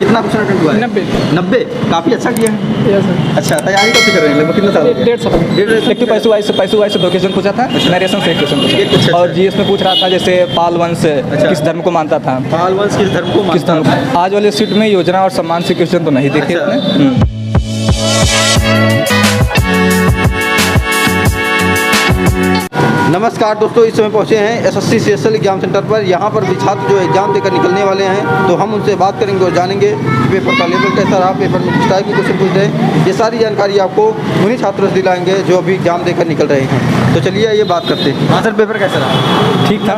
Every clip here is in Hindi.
कितना क्वेश्चन अटेंड हुआ है? 90 काफ़ी अच्छा किया है। Yes sir. अच्छा, तैयारी कब से कर रहे हैं? लगभग कितना साल हो गया? 1.5 साल। एक तो पैसे पैसे दो क्वेश्चन पूछा था, नरेशन से एक क्वेश्चन पूछा अच्छा। और जीएस में पूछ रहा था जैसे पाल वंश किस धर्म को मानता था। पाल वंश किस धर्म को किस मानता धर्म आज वाले सीट में योजना और सम्मान से क्वेश्चन तो नहीं देखे अच्छा। इसने। नमस्कार दोस्तों, इस समय पहुंचे हैं एसएससी सीएसएल एग्जाम सेंटर पर। यहाँ पर भी छात्र जो एग्जाम देकर निकलने वाले हैं, तो हम उनसे बात करेंगे और जानेंगे पेपर का लेवल कैसा रहा, पेपर में किस टाइप के क्वेश्चन पूछ रहे हैं। ये सारी जानकारी आपको उन्हीं छात्रों से दिलाएंगे जो अभी एग्जाम देकर निकल रहे हैं। तो चलिए ये बात करते हैं। हाँ सर, पेपर कैसा रहा? ठीक था।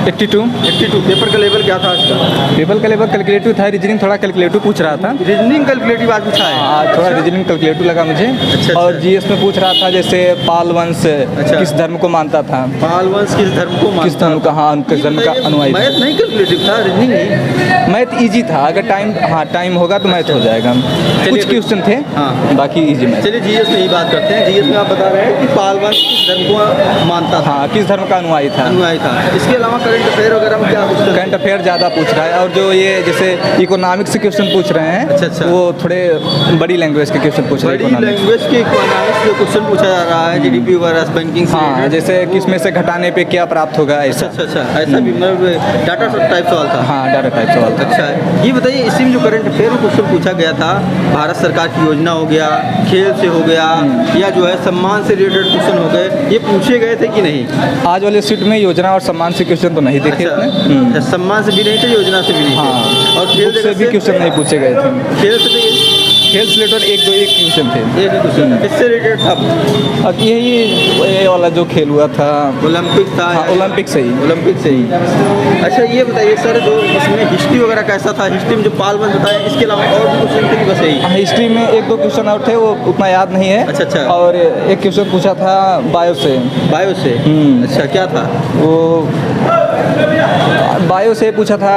82 पेपर का लेवल क्या था आज का? पेपर का लेवल कैलकुलेटिव था, रीजनिंग थोड़ा कैलकुलेटिव पूछ रहा था। रीजनिंग कैलकुलेटिव आज पूछा है? हाँ, थोड़ा रीजनिंग कैलकुलेटिव लगा मुझे। अच्छा। और जीएस में पूछ रहा था जैसे पाल वंश किस धर्म को मानता था। पाल वंश किस धर्म को मानता किस धर्म का, हाँ किस धर्म का अनुयायी। मैथ नहीं कैलकुलेटिव था, रीजनिंग ही। मैथ इजी था, अगर टाइम होगा तो मैथ हो जाएगा। कुछ क्वेश्चन थे, हाँ। बाकी इजी मैथ। चलिए जीएस में ही बात करते हैं। जीएस में आप बता रहे हैं कि पाल वंश किस धर्म को मानता था, हाँ किस धर्म का अनुयायी था। इसके अलावा करंट अफेयर वगैरह में क्या क्वेश्चन? करंट अफेयर ज़्यादा पूछ रहा है, और जो ये जैसे इकोनॉमिक्स से क्वेश्चन पूछ रहे हैं, अच्छा। वो थोड़े बड़ी लैंग्वेज के क्वेश्चन पूछ रहे हैं। बड़ी लैंग्वेज के इकोनॉमिक्स जो क्वेश्चन पूछा जा रहा है, जीडीपी वगैरह बैंकिंग से, हाँ जैसे किसमें से घटाने पे क्या प्राप्त होगा, ऐसा। अच्छा ऐसा भी मतलब डाटा टाइप सवाल था। हाँ डाटा टाइप सवाल था। अच्छा, ये बताइए इसी में जो करंट अफेयर में क्वेश्चन पूछा गया था, भारत सरकार की योजना हो गया, खेल से हो गया, या जो है सम्मान से रिलेटेड क्वेश्चन हो गए, ये पूछे गए थे कि नहीं? आज वाले सीट में योजना और सम्मान से क्वेश्चन तो नहीं देखे इसने। सम्मान से भी नहीं थे, योजना से भी नहीं थे। हाँ, और खेल से भी क्वेश्चन नहीं पूछे गए थे। खेल से भी खेल से रिलेटेड एक क्वेश्चन थे। एक ही क्वेश्चन किससे रिलेटेड था? अब ये वाला जो खेल हुआ था, ओलंपिक था। हाँ, ओलंपिक से ही। अच्छा, ये बताइए सर, जो इसमें हिस्ट्री वगैरह कैसा था? हिस्ट्री में जो पाल वंश बताया, इसके अलावा और भी क्वेश्चन थे कि बस यही? हिस्ट्री में 1-2 क्वेश्चन और थे, वो उतना याद नहीं है। अच्छा। और एक क्वेश्चन पूछा था बायो से। अच्छा, क्या था वो? बायो से पूछा था।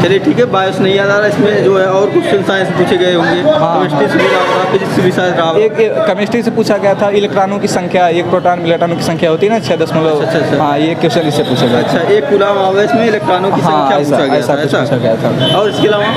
चलिए ठीक है, बायोस नहीं याद आ रहा। इसमें जो है और क्वेश्चन साइंस पूछे गए होंगे। केमिस्ट्री से भी रहा होगा, फिजिक्स से भी शायद रहा होगा। एक केमिस्ट्री से पूछा गया था, इलेक्ट्रॉनों की संख्या, एक प्रोटॉन इलेक्ट्रॉनों की संख्या होती है ना 6.। अच्छा। हाँ, ये क्वेश्चन इससे पूछा गया। अच्छा, एक कूलम आवेश में इलेक्ट्रॉनों की संख्या पूछा गया था। और इसके अलावा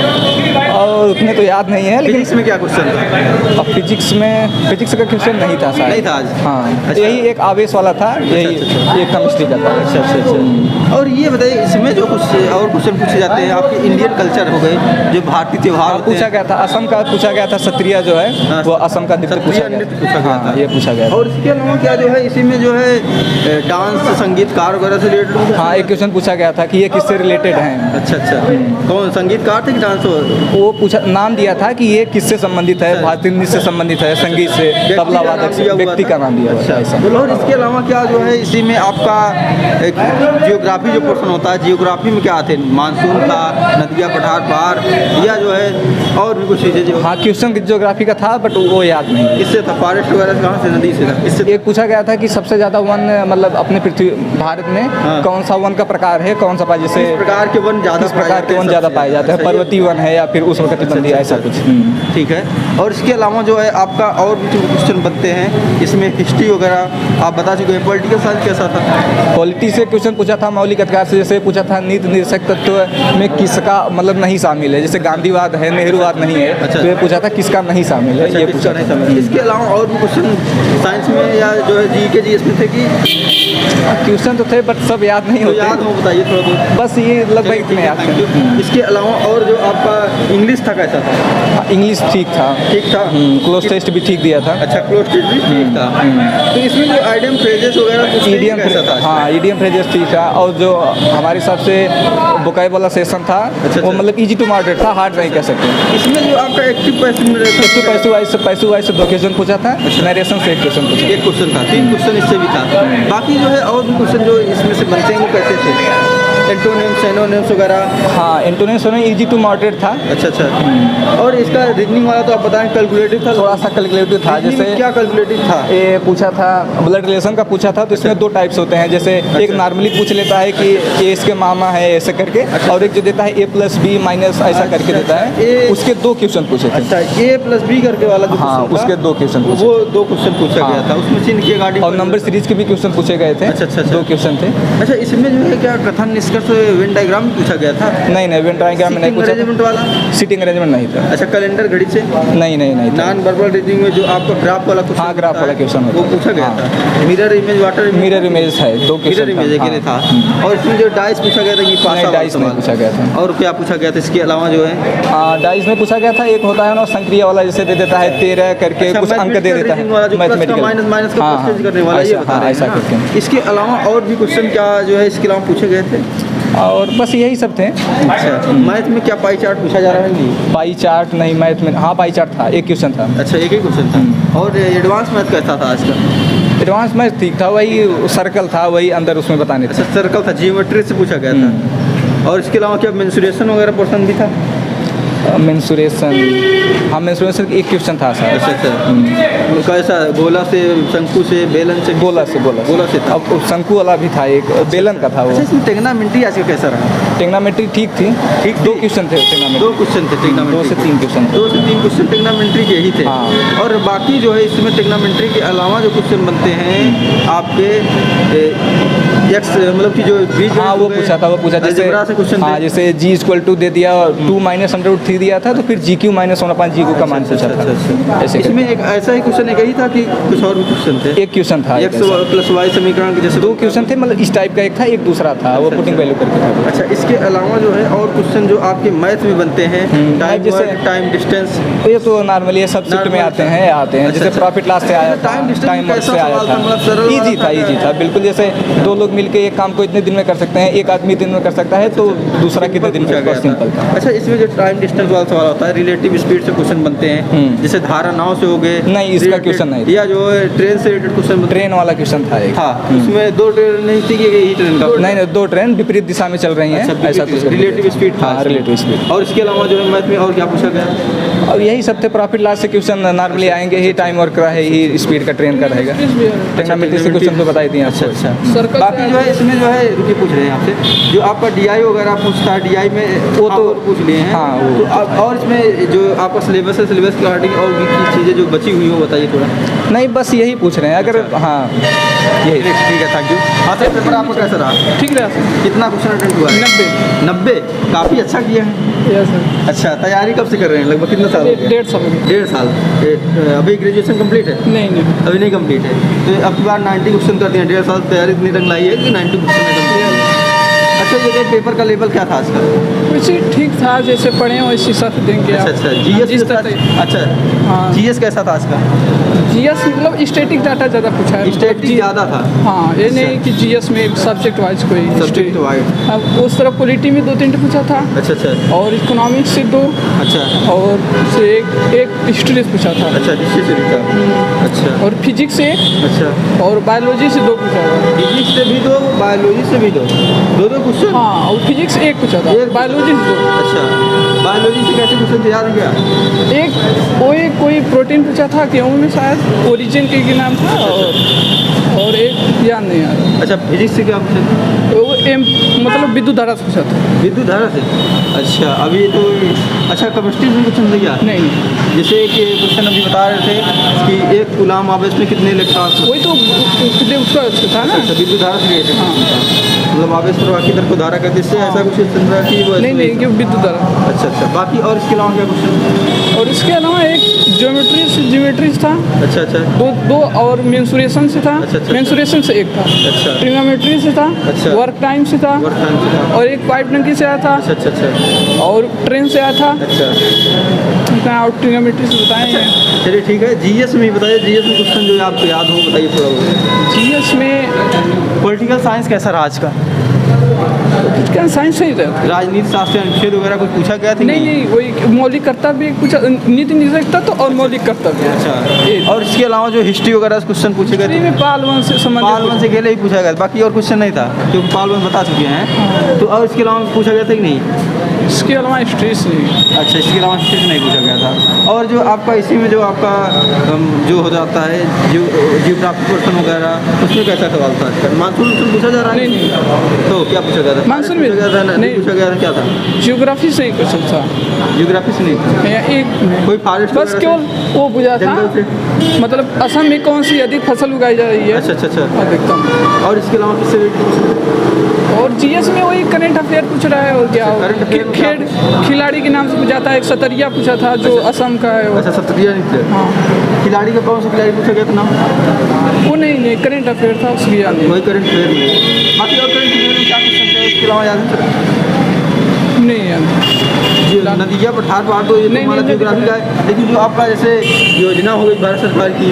और उतने तो याद नहीं है, लेकिन फिजिक्स में क्या क्वेश्चन था? अब फिजिक्स का क्वेश्चन नहीं था शायद। नहीं था आज? हाँ, यही एक आवेश वाला था, यही एक केमिस्ट्री का था। अच्छा। और ये बताइए, इसमें जो कुछ और क्वेश्चन पूछे जाते हैं, आपके इंडियन कल्चर हो गए, जो भारतीय त्योहार होते पूछा हैं। गया था, असम का पूछा गया था, सत्रिया जो है वो असम का नृत्य पूछा गया था। ये पूछा गया था। और इसके अलावा क्या जो है, इसी में जो है डांस संगीतकार वगैरह से रिलेटेड? हाँ, एक क्वेश्चन पूछा गया था कि ये किससे रिलेटेड हैं। अच्छा। कौन संगीतकार थे कि डांस? वो पूछा, नाम दिया था कि ये किससे संबंधित है, भारतीय नृत्य से संबंधित है, संगीत से, तबला वादक से, व्यक्ति का नाम दिया। अच्छा। और इसके अलावा क्या जो है, इसी में आपका एक जियोग्राफी जो पोर्शन होता है, जियोग्राफी में क्या आते हैं? मानसून था, नदियाँ, पठार, पहाड़, या जो है और भी कुछ चीज़ें जो? हाँ, क्वेश्चन जियोग्राफी का था, बट वो याद नहीं। इससे था फॉरेस्ट वगैरह कहाँ से, नदी से था? इससे एक पूछा गया था कि सबसे ज़्यादा वन, मतलब अपने पृथ्वी भारत में कौन सा वन का प्रकार है, कौन सा पाए, जैसे किस प्रकार के वन ज़्यादा पाए जाते हैं, पर्वतीय वन है या फिर उष्णकटिबंधीय, ऐसा कुछ। ठीक है। और इसके अलावा जो है आपका और भी जो क्वेश्चन बनते हैं, इसमें हिस्ट्री वगैरह आप बता चुके हैं। पॉलिटिकल साइंस कैसा था? पॉलिटी से क्वेश्चन पूछा था, मौलिक अधिकार से, जैसे पूछा था नीति निर्देशक तत्व में किसका मतलब नहीं शामिल है, जैसे गांधीवाद है, नेहरूवाद नहीं है। अच्छा। तो ये पूछा था किसका नहीं शामिल है, ये पूछा नहीं शामिल। इसके अलावा और भी क्वेश्चन साइंस में या जो है जीके जीएस में थे कि? क्वेश्चन तो थे, बट सब याद नहीं होते। याद हो, बताइए थोड़ा बहुत। बस ये लगभग इतने याद थे। इसके अलावा और जो आपका इंग्लिश था कैसा था? इंग्लिश ठीक था। क्लोज टेस्ट भी ठीक दिया था। अच्छा, क्लोज टेस्ट भी ठीक था। तो इसमें जो आइडियम फ्रेजेस वगैरह ईडियम कैसा था? हाँ, ईडियम फ्रेजेस ठीक था। और जो हमारे हिसाब से वोकैब वाला सेशन था, वो मतलब इजी टू मॉडरेट था, हार्ड नहीं कह सकते। इसमें जो आपका एक्टिव पैसिव वाइज से 2 क्वेश्चन पूछा था, नरेशन से 1 क्वेश्चन पूछा। 1 क्वेश्चन था, 3 क्वेश्चन इससे भी था। बाकी जो है और भी क्वेश्चन जो इसमें से बनते हैं वो कैसे थे? एंटोनिम्स, सिनोनिम्स वगैरह? हाँ, एंटोनिम्स इजी टू मॉडरेट था। अच्छा। और इसका रीजनिंग वाला तो आप बताएं कैलकुलेटिव था? थोड़ा सा कैलकुलेटिव था। जैसे क्या कैलकुलेटिव था? ये पूछा था, ब्लड रिलेशन का पूछा था, तो इसमें 2 टाइप्स होते हैं। जैसे एक नॉर्मली पूछ लेता है कि ये इसके मामा है, ऐसे करके, और एक जो देता है A+B- ऐसा करके देता है। उसके 2 क्वेश्चन पूछे थे। अच्छा, A+B करके वाला जो? हाँ, उसके 2 क्वेश्चन पूछे। वो 2 क्वेश्चन पूछा गया था, उसमें चिन्ह की गाड़ी और नंबर सीरीज के भी क्वेश्चन पूछे गए थे। अच्छा। 2 क्वेश्चन थे। अच्छा, इसमें जो है क्या कथन निष्कर्ष फिगर्स वेन डायग्राम पूछा गया था? नहीं नहीं, वेन डायग्राम में नहीं पूछा। अरेंजमेंट वाला सीटिंग अरेंजमेंट नहीं था। अच्छा, कैलेंडर घड़ी से? नहीं था। नॉन वर्बल रीडिंग में जो आपका ग्राफ वाला क्वेश्चन, हाँ, ग्राफ वाला क्वेश्चन वो पूछा गया था। Mirror image, water image, mirror image है, 2 क्वेश्चन मिरर इमेज के लिए था। और इसमें जो डाइस पूछा गया था कि पासा डाइस नहीं पूछा गया था। और क्या पूछा गया था इसके अलावा जो है? डाइस में पूछा गया था, एक होता है ना संक्रिया वाला, जैसे दे देता है 13 करके कुछ अंक दे देता है, मैथमेटिकल माइनस का परसेंटेज करने वाला, ये बता रहे हैं ना। इसके अलावा और भी क्वेश्चन क्या जो है इसके अलावा पूछे गए थे? और बस यही सब थे। अच्छा, मैथ में क्या पाई चार्ट पूछा जा रहा है? नहीं, पाई चार्ट नहीं मैथ में। हाँ, पाई चार्ट था, एक क्वेश्चन था। अच्छा, एक ही क्वेश्चन था। और एडवांस मैथ कैसा था आज का? एडवांस मैथ ठीक था, वही सर्कल था, वही अंदर उसमें बताने थे। अच्छा, सर्कल था, जियोमेट्री से पूछा गया था। और इसके अलावा क्या मेंसुरेशन वगैरह पोर्शन भी था? मेंसुरेशन, हाँ मेंसुरेशन एक क्वेश्चन था सर। अच्छा, कैसा? गोला से, शंकु से, बेलन से? गोला से था। अब शंकु वाला भी था एक, बेलन का था वो। अच्छा, इसमें टेग्नामेंट्री आज का कैसा रहा? टेग्नामेंट्री ठीक थी। 2 क्वेश्चन थे टेग्नामेंट्री। 2 क्वेश्चन थे टेग्नामेंट्री, 2 से 3 क्वेश्चन। 2 से 3 क्वेश्चन टेग्नामेंट्री के ही थे। हाँ। और बाकी जो है इसमें टेग्नामेंट्री के अलावा जो क्वेश्चन बनते हैं आपके एक्स, मतलब कि जो बीज, हाँ वो पूछा था, जैसे क्वेश्चन, हाँ जैसे g = 2 दे दिया, 2 - √3 दिया था, तो फिर GQ - 1/5 GQ का मान पूछा था। ऐसे इसमें एक ऐसा ही क्वेश्चन एक ही था कि कुछ और भी क्वेश्चन थे? एक क्वेश्चन था, x + y समीकरण के जैसे 2 क्वेश्चन थे, मतलब इस टाइप का एक था, एक दूसरा था, वो पुटिंग वैल्यू करके था। अच्छा, इसके अलावा जो है और क्वेश्चन जो आपके मैथ में बनते हैं, टाइम, जैसे टाइम डिस्टेंस, ये तो नॉर्मली सब शिफ्ट में आते हैं। जैसे प्रॉफिट लॉस से आया था, टाइम वर्क से आया था, ईजी था बिल्कुल। जैसे 2 लोग मिलकर एक काम को इतने दिन में कर सकते हैं, एक आदमी दिन में कर सकता है, तो दूसरा कितने दिन में? सिंपल था। अच्छा, इसमें जो टाइम डिस्टेंस वाला सवाल होता है, रिलेटिव स्पीड से क्वेश्चन बनते हैं, जैसे धारा नाव से हो गए। नहीं, इसका क्वेश्चन नहीं, या जो है ट्रेन से रिलेटेड क्वेश्चन, ट्रेन वाला क्वेश्चन था एक। हाँ, उसमें 2 ट्रेन नहीं थी कि एक ट्रेन का? नहीं, 2 ट्रेन विपरीत दिशा में चल रही हैं, ऐसा कुछ। रिलेटिव स्पीड था। हाँ, रिलेटिव स्पीड। और इसके अलावा जो है मैथ में और क्या पूछा गया? और यही सब थे। प्रॉफिट लॉस से क्वेश्चन नॉर्मली आएंगे ही, टाइम वर्क का है ही, स्पीड का, ट्रेन का रहेगा। टेक्नोमेट्री से क्वेश्चन तो बता ही दिए आपको। अच्छा, बाकी जो है इसमें जो है रुकिए पूछ रहे हैं आपसे, जो आपका DI वगैरह पूछता है, DI में वो तो पूछ लिए हैं। हाँ, तो और इसमें जो आपका सिलेबस है, सिलेबस की रिगार्डिंग और भी चीज़ें जो बची हुई हो बताइए थोड़ा। नहीं, बस यही पूछ रहे हैं अगर। हाँ, यही ठीक है, थैंक यू। हाँ सर, पेपर आपका कैसा रहा? ठीक रहा सर। कितना क्वेश्चन अटेंड हुआ? 90। काफ़ी अच्छा किया है। सर। अच्छा, तैयारी कब से कर रहे हैं? लगभग कितना साल? 1.5 साल। 1.5 साल। अभी ग्रेजुएशन कंप्लीट है? नहीं, अभी नहीं कंप्लीट है। तो अब की बार 90 क्वेश्चन कर दिए, 1.5 साल तैयारी इतनी रंग लाई है कि 90 क्वेश्चन में कंप्लीट है। अच्छा, ये पेपर का लेवल क्या था आज का? वैसे ठीक था, जैसे पढ़े हैं वैसे हिसाब से देंगे। अच्छा, GS अच्छा, हाँ। GS कैसा था आज का? GS मतलब स्टैटिक डाटा ज़्यादा पूछा है। स्टैटिक ज़्यादा था? हाँ, ये नहीं कि GS में सब्जेक्ट वाइज कोई सब्जेक्ट वाइज। अब उस तरफ पॉलिटी में 2-3 पूछा था। अच्छा। और इकोनॉमिक्स से 2। अच्छा। और से एक हिस्ट्री से पूछा था। अच्छा, हिस्ट्री से भी था। अच्छा। और फिजिक्स से। अच्छा। और बायोलॉजी से 2 पूछा था। फिजिक्स से भी 2, बायोलॉजी से भी 2 क्वेश्चन? हाँ, और फिजिक्स 1 पूछा था, बायोलॉजी से 2। अच्छा, बायोलॉजी से कैसे क्वेश्चन याद है क्या? एक कोई प्रोटीन पूछा था, गेहूँ में शायद ओरिजिन के नाम था, और एक याद नहीं आ रहा। अच्छा, फिजिक्स से क्या पूछा था? वो मतलब विद्युत धारा से पूछा था। विद्युत धारा से? अच्छा, अभी तो अच्छा, केमिस्ट्री में क्वेश्चन दिया? नहीं। जैसे कि क्वेश्चन अभी बता रहे थे कि 1 कूलाम आवेश में कितने इलेक्ट्रॉन? वही तो उसका था ना। अच्छा, विद्युत धारा से रिलेटेड। हाँ, मतलब आवेश प्रवाह की दर को धारा कहते हैं, इससे ऐसा कुछ चल रहा है कि वो नहीं, कि विद्युत धारा। अच्छा। बाकी और इसके अलावा क्या क्वेश्चन? और इसके अलावा एक ज्योमेट्री था। अच्छा। दो और मेंसुरेशन से था। अच्छा। मेंसुरेशन से 1 था। अच्छा। ट्रिग्नोमेट्री से था। अच्छा। वर्क टाइम से था। और एक पाइप टंकी से आया था। अच्छा। और ट्रेन से आया था। अच्छा। और ट्रिग्नोमेट्री से बताए हैं। चलिए ठीक है। GS में ही बताइए, GS में क्वेश्चन जो आपको याद हो बताइए थोड़ा बहुत। GS में पॉलिटिकल साइंस कैसा रहा आज का? पॉलिटिकल साइंस सही था। राजनीति शास्त्र, अनुच्छेद वगैरह कुछ पूछा गया था? नहीं, वही मौलिक कर्तव्य कुछ, नीति निषेधता तो, और मौलिक कर्तव्य। अच्छा। और इसके अलावा जो हिस्ट्री वगैरह क्वेश्चन पूछे गए थे? पाल वन से पाल से अकेले ही पूछा गया, बाकी और क्वेश्चन नहीं था क्योंकि पाल 1 बता चुके हैं। तो और इसके अलावा पूछा गया था कि नहीं? इसके अलावा स्ट्रेस नहीं। अच्छा, इसके अलावा स्टेज नहीं पूछा गया था। और जो आपका इसी में जो आपका जो हो जाता है जियोग्राफी पर्सन वगैरह, उसमें कैसा सवाल था? मानसून पूछा जा रहा है? नहीं। तो क्या पूछा गया था? मानसून में पूछा गया था? नहीं नहीं। पूछा गया था, क्या था? जियोग्राफी से ही क्वेश्चन था जियोग्राफी से नहीं, या एक कोई फॉरेस्ट बस केवल वो पूछा था, जंगल मतलब असम में कौन सी अधिक फसल उगाई जा रही है अच्छा अच्छा अच्छा। अधिकतम। और इसके अलावा किससे? और जीएस में वही करंट अफेयर पूछ रहा है और क्या करंट अफेयर में क्या? खिलाड़ी के नाम से पूछा था, एक सतरिया पूछा था जो असम का है वो। अच्छा, सत्रिया नहीं थे। हाँ खिलाड़ी का कौन सा खिलाड़ी पूछा गया था नाम? वो नहीं करंट अफेयर था, उसकी याद नहीं। वही करंट अफेयर में। बाकी और करंट अफेयर में क्या क्वेश्चन थे इसके अलावा याद है? नहीं याद। जी, नदिया पठार पहाड़ तो ये तो नहीं, हमारा नहीं, जियोग्राफी का है, लेकिन जो आपका जैसे योजना हो गई भारत सरकार की,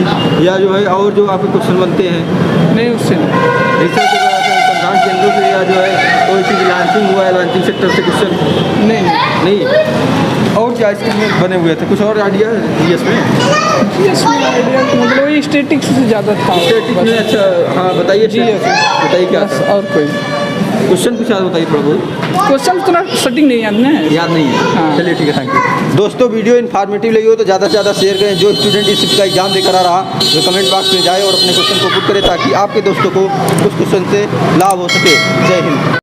या जो है और जो आपके क्वेश्चन बनते हैं नहीं उससे नहीं। रिसर्च वगैरह से, अनुसंधान केंद्रों से, या जो है कोई चीज़ लॉन्चिंग हुआ है, लॉन्चिंग सेक्टर से क्वेश्चन नहीं। और क्या इसमें बने हुए थे? कुछ और आइडिया है इसमें? जीएस में आइडिया मतलब वही स्टेटिक्स से ज़्यादा था। स्टेटिक में? बस। अच्छा हाँ, बताइए। जी, बताइए क्या बस था और कोई क्वेश्चन पूछा है, बताइए थोड़ा बहुत। क्वेश्चन थोड़ा सेटिंग नहीं याद ना है। याद नहीं है? हाँ। चलिए ठीक है, थैंक यू। दोस्तों, वीडियो इन्फॉर्मेटिव लगी हो तो ज़्यादा से ज़्यादा शेयर करें। जो स्टूडेंट इस का एग्जाम देकर आ रहा, वो कमेंट बॉक्स में जाए और अपने क्वेश्चन को पुट करें, ताकि आपके दोस्तों को उस क्वेश्चन से लाभ हो सके। जय हिंद।